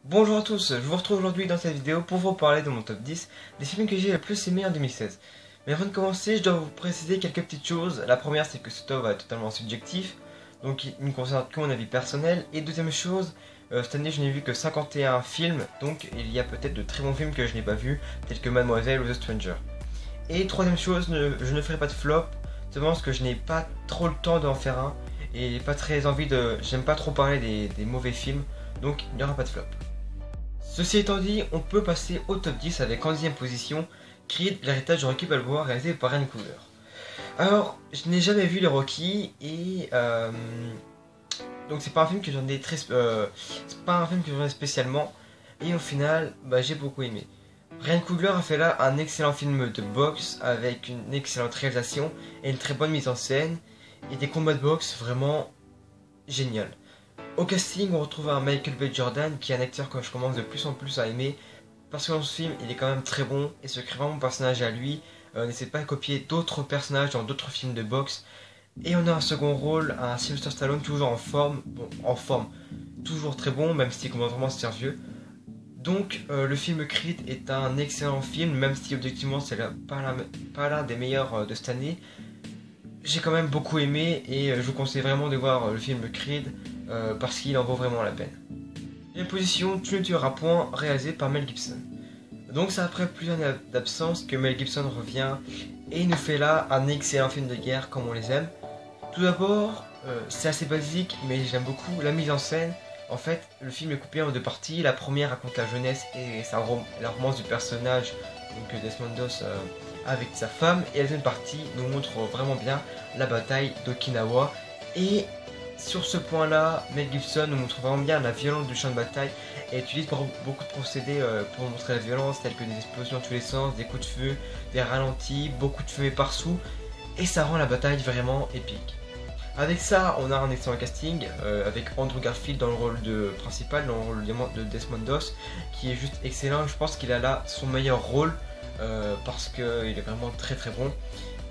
Bonjour à tous, je vous retrouve aujourd'hui dans cette vidéo pour vous parler de mon top 10 des films que j'ai le plus aimé en 2016. Mais avant de commencer, je dois vous préciser quelques petites choses. La première, c'est que ce top va être totalement subjectif, donc il ne concerne que mon avis personnel. Et deuxième chose, cette année je n'ai vu que 51 films, donc il y a peut-être de très bons films que je n'ai pas vus, tels que Mademoiselle ou The Stranger. Et troisième chose, je ne ferai pas de flop, seulement parce que je n'ai pas trop le temps d'en faire un, et pas très envie de... J'aime pas trop parler des mauvais films, donc il n'y aura pas de flop. Ceci étant dit, on peut passer au top 10 avec en 10ème position Creed, l'héritage de Rocky Balboa réalisé par Ryan Coogler. Alors, je n'ai jamais vu les Rocky et donc c'est pas un film que j'en ai c'est pas un film que j'en ai spécialement et au final, j'ai beaucoup aimé. Ryan Coogler a fait là un excellent film de boxe avec une excellente réalisation et une très bonne mise en scène et des combats de boxe vraiment génial. Au casting, on retrouve un Michael B. Jordan qui est un acteur que je commence de plus en plus à aimer parce que dans ce film, il est quand même très bon et se crée vraiment un personnage à lui. N'essaie pas de copier d'autres personnages dans d'autres films de boxe. Et on a un second rôle, un Sylvester Stallone toujours en forme, toujours très bon, même s'il commence vraiment à se faire vieux. Donc le film Creed est un excellent film, même si objectivement c'est pas l'un des meilleurs de cette année. J'ai quand même beaucoup aimé et je vous conseille vraiment de voir le film Creed parce qu'il en vaut vraiment la peine. Deuxième position, Tu ne tueras point, réalisé par Mel Gibson. Donc c'est après plusieurs années d'absence que Mel Gibson revient et il nous fait là un excellent film de guerre comme on les aime. Tout d'abord, c'est assez basique mais j'aime beaucoup la mise en scène. En fait, le film est coupé en deux parties. La première raconte la jeunesse et la romance du personnage, donc Desmond Doss avec sa femme. Et la deuxième partie nous montre vraiment bien la bataille d'Okinawa. Et sur ce point-là, Mel Gibson nous montre vraiment bien la violence du champ de bataille et utilise beaucoup de procédés pour montrer la violence, tels que des explosions dans tous les sens, des coups de feu, des ralentis, beaucoup de fumée par-dessous. Et ça rend la bataille vraiment épique. Avec ça, on a un excellent casting avec Andrew Garfield dans le rôle principal, dans le rôle de Desmond Doss, qui est juste excellent. Je pense qu'il a là son meilleur rôle parce qu'il est vraiment très très bon.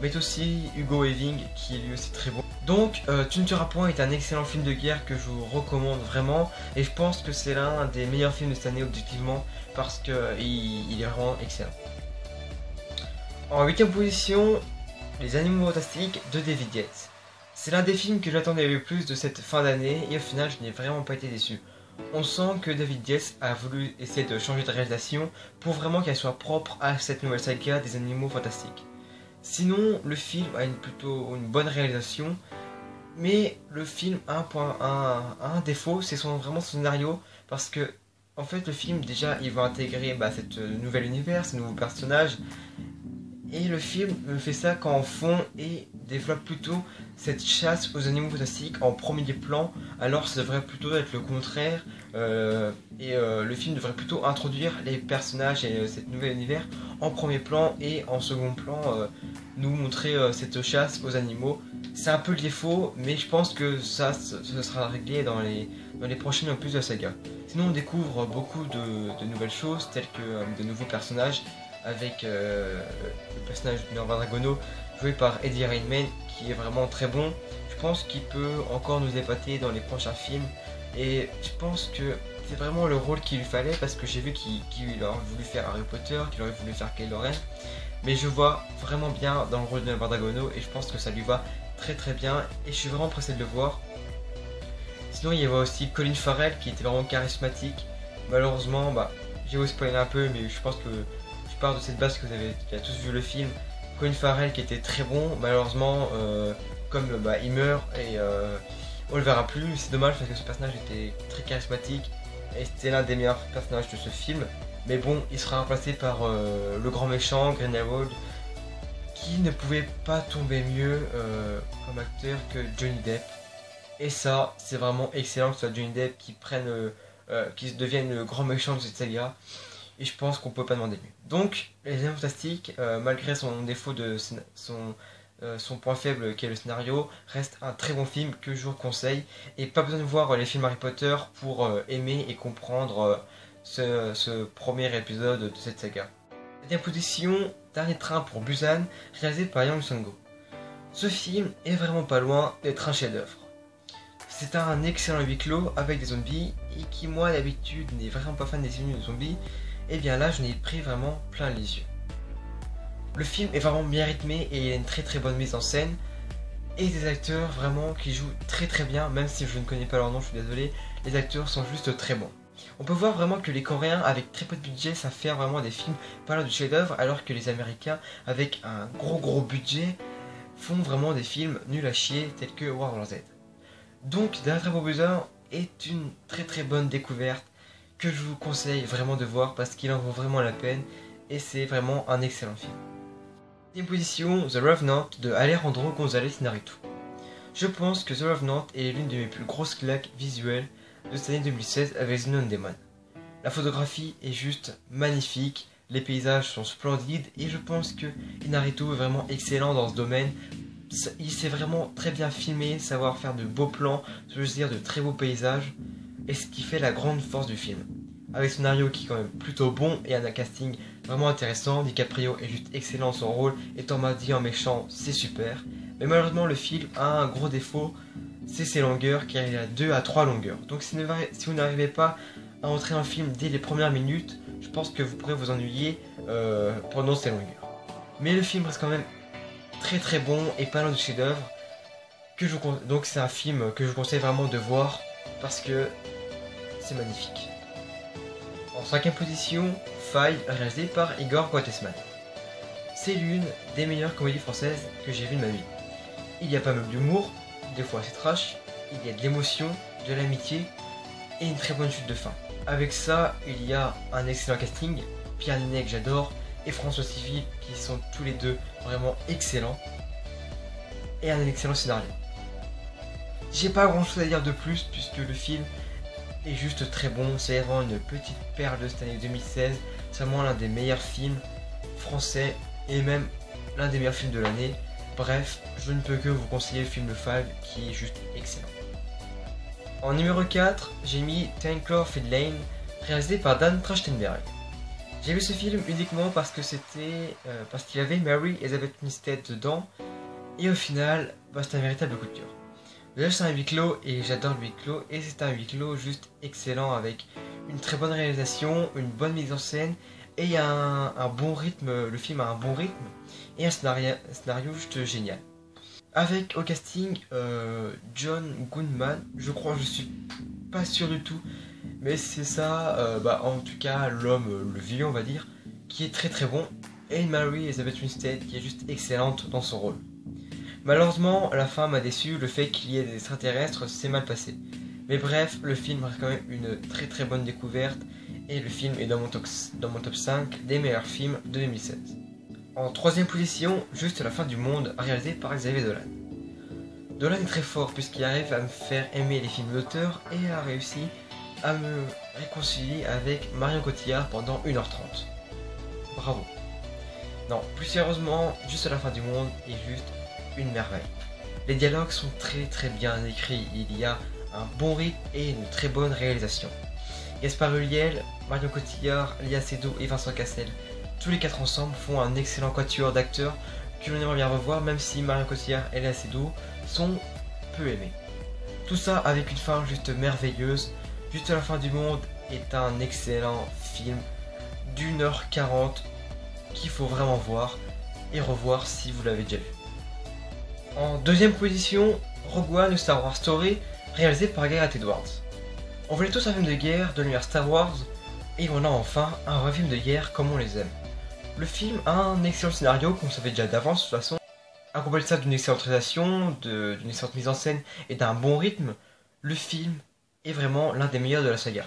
Mais aussi Hugo Weaving qui est lui aussi très bon. Donc, Tu ne tueras point est un excellent film de guerre que je vous recommande vraiment. Et je pense que c'est l'un des meilleurs films de cette année objectivement parce qu'il est vraiment excellent. En 8ème position, Les Animaux Fantastiques de David Yates. C'est l'un des films que j'attendais le plus de cette fin d'année et au final je n'ai vraiment pas été déçu. On sent que David Yates a voulu essayer de changer de réalisation pour vraiment qu'elle soit propre à cette nouvelle saga des Animaux Fantastiques. Sinon, le film a plutôt une bonne réalisation, mais le film a un défaut, c'est vraiment son scénario, parce que en fait le film déjà il va intégrer cette nouvel univers, ces nouveaux personnages. Et le film me fait ça qu'en fond et développe plutôt cette chasse aux animaux fantastiques en premier plan, alors ça devrait plutôt être le contraire. Le film devrait plutôt introduire les personnages et cet nouvel univers en premier plan et en second plan nous montrer cette chasse aux animaux. C'est un peu le défaut, mais je pense que ça sera réglé dans les prochaines opus de la saga. Sinon on découvre beaucoup de nouvelles choses telles que de nouveaux personnages, avec le personnage de Norman Dragono joué par Eddie Redmayne qui est vraiment très bon. Je pense qu'il peut encore nous épater dans les prochains films et je pense que c'est vraiment le rôle qu'il lui fallait parce que j'ai vu qu'il aurait voulu faire Harry Potter, qu'il aurait voulu faire Kylo Ren, mais je vois vraiment bien dans le rôle de Norman Dragono et je pense que ça lui va très très bien et je suis vraiment pressé de le voir. Sinon il y avait aussi Colin Farrell qui était vraiment charismatique. Malheureusement j'ai vous spoilé un peu mais je pense que je pars de cette base que vous avez tous vu le film. Colin Farrell qui était très bon, malheureusement comme il meurt et on le verra plus. C'est dommage parce que ce personnage était très charismatique et c'était l'un des meilleurs personnages de ce film. Mais bon, il sera remplacé par le grand méchant Grindelwald qui ne pouvait pas tomber mieux comme acteur que Johnny Depp. Et ça, c'est vraiment excellent que ce soit Johnny Depp qui devienne le grand méchant de cette saga. Et je pense qu'on peut pas demander mieux. Donc, Les Animaux Fantastiques, malgré son défaut son point faible qui est le scénario, reste un très bon film que je vous conseille. Et pas besoin de voir les films Harry Potter pour aimer et comprendre ce premier épisode de cette saga. Deuxième position, Dernier train pour Busan, réalisé par Yang Sang-go. Ce film est vraiment pas loin d'être un chef-d'œuvre. C'est un excellent huis clos avec des zombies et qui moi d'habitude n'est vraiment pas fan des films de zombies, et bien là je n'ai pris vraiment plein les yeux. Le film est vraiment bien rythmé et il a une très bonne mise en scène et des acteurs vraiment qui jouent très bien, même si je ne connais pas leur nom, je suis désolé, les acteurs sont juste très bons. On peut voir vraiment que les Coréens avec très peu de budget savent faire vraiment des films pas loin de chef-d'œuvre, alors que les Américains avec un gros budget font vraiment des films nuls à chier tels que World War Z. Donc D'un très beau besoin est une très bonne découverte que je vous conseille vraiment de voir parce qu'il en vaut vraiment la peine et c'est vraiment un excellent film. Deuxième position, The Revenant de Alejandro González Iñárritu. Je pense que The Revenant est l'une de mes plus grosses claques visuelles de cette année 2016 avec The Non Demon. La photographie est juste magnifique, les paysages sont splendides et je pense que Iñárritu est vraiment excellent dans ce domaine. Il sait vraiment très bien filmer, savoir faire de beaux plans, je veux dire de très beaux paysages, et ce qui fait la grande force du film. Avec un scénario qui est quand même plutôt bon et un casting vraiment intéressant, DiCaprio est juste excellent dans son rôle, et Tom Hardy en méchant, c'est super. Mais malheureusement le film a un gros défaut, c'est ses longueurs, car il a 2 à 3 longueurs. Donc si vous n'arrivez pas à entrer dans le film dès les premières minutes, je pense que vous pourrez vous ennuyer pendant ces longueurs. Mais le film reste quand même très bon et pas loin du chef-d'œuvre. Donc c'est un film que je vous conseille vraiment de voir parce que c'est magnifique. En 5ème position, Five, réalisé par Igor Gottesman. C'est l'une des meilleures comédies françaises que j'ai vues de ma vie. Il y a pas mal d'humour, des fois c'est trash, il y a de l'émotion, de l'amitié et une très bonne chute de fin. Avec ça, il y a un excellent casting, Pierre Ninet que j'adore et François Civil qui sont tous les deux vraiment excellents et un excellent scénario. J'ai pas grand chose à dire de plus puisque le film est juste très bon, c'est vraiment une petite perle de cette année 2016, c'est vraiment l'un des meilleurs films français et même l'un des meilleurs films de l'année. Bref, je ne peux que vous conseiller le film de Five qui est juste excellent. En numéro 4, j'ai mis 10 Cloverfield Lane, réalisé par Dan Trachtenberg. J'ai vu ce film uniquement parce que parce qu'il y avait Mary Elizabeth Winstead dedans, et au final, c'est un véritable coup de cœur. Déjà c'est un huis clos et j'adore le huis clos, et c'est un huis clos juste excellent avec une très bonne réalisation, une bonne mise en scène, et un bon rythme, le film a un bon rythme, et un scénario juste génial. Avec au casting John Goodman, je crois, je suis pas sûr du tout, mais c'est ça, en tout cas l'homme, le vieux on va dire, qui est très bon, et Mary Elizabeth Winstead qui est juste excellente dans son rôle. Malheureusement, la fin m'a déçu, le fait qu'il y ait des extraterrestres s'est mal passé. Mais bref, le film reste quand même une très bonne découverte, et le film est dans mon top 5 des meilleurs films de 2016. En 3ème position, Juste la fin du monde, réalisé par Xavier Dolan. Dolan est très fort puisqu'il arrive à me faire aimer les films d'auteur et a réussi à me réconcilier avec Marion Cotillard pendant 1h30. Bravo. Non, plus sérieusement, Juste la fin du monde est juste une merveille. Les dialogues sont très bien écrits, il y a un bon rythme et une très bonne réalisation. Gaspard Ulliel, Marion Cotillard, Léa Seydoux et Vincent Cassel, tous les 4 ensemble font un excellent quatuor d'acteurs que l'on aimerait bien revoir, même si Marion Cotillard et Léa Seydoux sont peu aimés. Tout ça avec une fin juste merveilleuse. Juste la fin du monde est un excellent film d'1h40 qu'il faut vraiment voir et revoir si vous l'avez déjà vu. En 2ème position, Rogue One Star Wars Story, réalisé par Gareth Edwards. On voulait tous un film de guerre de l'univers Star Wars, et on a enfin un vrai film de guerre comme on les aime. Le film a un excellent scénario, qu'on savait déjà d'avance de toute façon, accompagné de ça d'une excellente réalisation, d'une excellente mise en scène et d'un bon rythme. Le film est vraiment l'un des meilleurs de la saga.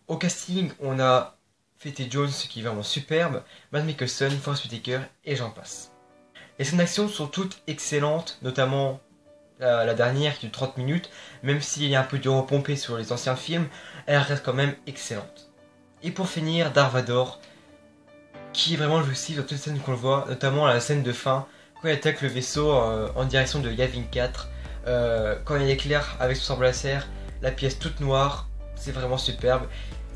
Au casting, on a Felicity Jones qui est vraiment superbe, Mads Mikkelsen, Forest Whitaker et j'en passe. Les scènes d'action sont toutes excellentes, notamment la dernière qui dure 30 minutes, même s'il y a un peu de repompé sur les anciens films, elle reste quand même excellente. Et pour finir, Darth Vader, qui est vraiment jouissif dans toutes les scènes qu'on le voit, notamment la scène de fin, quand il attaque le vaisseau en direction de Yavin 4, quand il éclaire avec son sabre laser, la pièce toute noire, c'est vraiment superbe,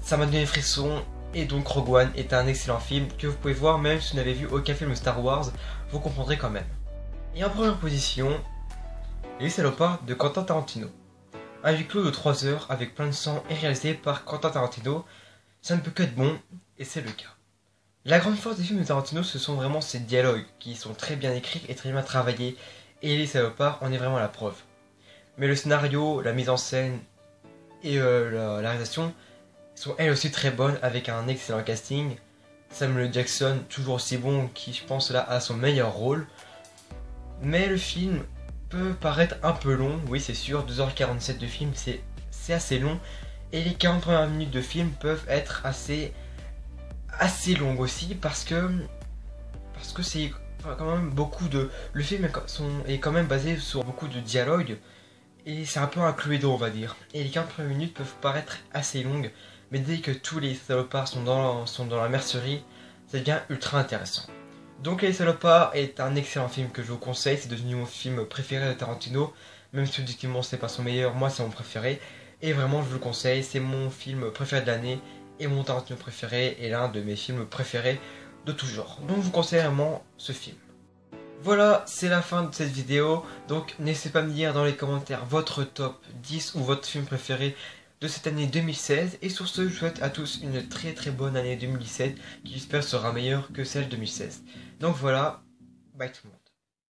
ça m'a donné des frissons, et donc Rogue One est un excellent film que vous pouvez voir même si vous n'avez vu aucun film Star Wars, vous comprendrez quand même. Et en première position, Les Salopards de Quentin Tarantino. Un huis clos de 3 heures avec plein de sang et réalisé par Quentin Tarantino. Ça ne peut qu'être bon, et c'est le cas. La grande force des films de Tarantino, ce sont vraiment ces dialogues qui sont très bien écrits et très bien travaillés, et Les Salopards en est vraiment la preuve. Mais le scénario, la mise en scène et la réalisation sont elles aussi très bonnes avec un excellent casting. Samuel Jackson, toujours aussi bon, qui je pense là a son meilleur rôle. Mais le film peut paraître un peu long, oui c'est sûr, 2h47 de film c'est assez long. Et les 40 premières minutes de film peuvent être assez longues aussi parce que c'est quand même beaucoup de... Le film est quand même basé sur beaucoup de dialogues et c'est un peu un cluedo on va dire. Et les 40 premières minutes peuvent paraître assez longues, mais dès que tous les salopards sont dans la mercerie, ça devient ultra intéressant. Donc Les Salopards est un excellent film que je vous conseille, c'est devenu mon film préféré de Tarantino, même si objectivement c'est pas son meilleur, moi c'est mon préféré, et vraiment je vous le conseille, c'est mon film préféré de l'année, et mon Tarantino préféré, et l'un de mes films préférés de toujours. Donc je vous conseille vraiment ce film. Voilà, c'est la fin de cette vidéo, donc n'hésitez pas à me dire dans les commentaires votre top 10 ou votre film préféré de cette année 2016. Et sur ce, je vous souhaite à tous une très bonne année 2017 qui j'espère sera meilleure que celle 2016. Donc voilà, bye tout le monde.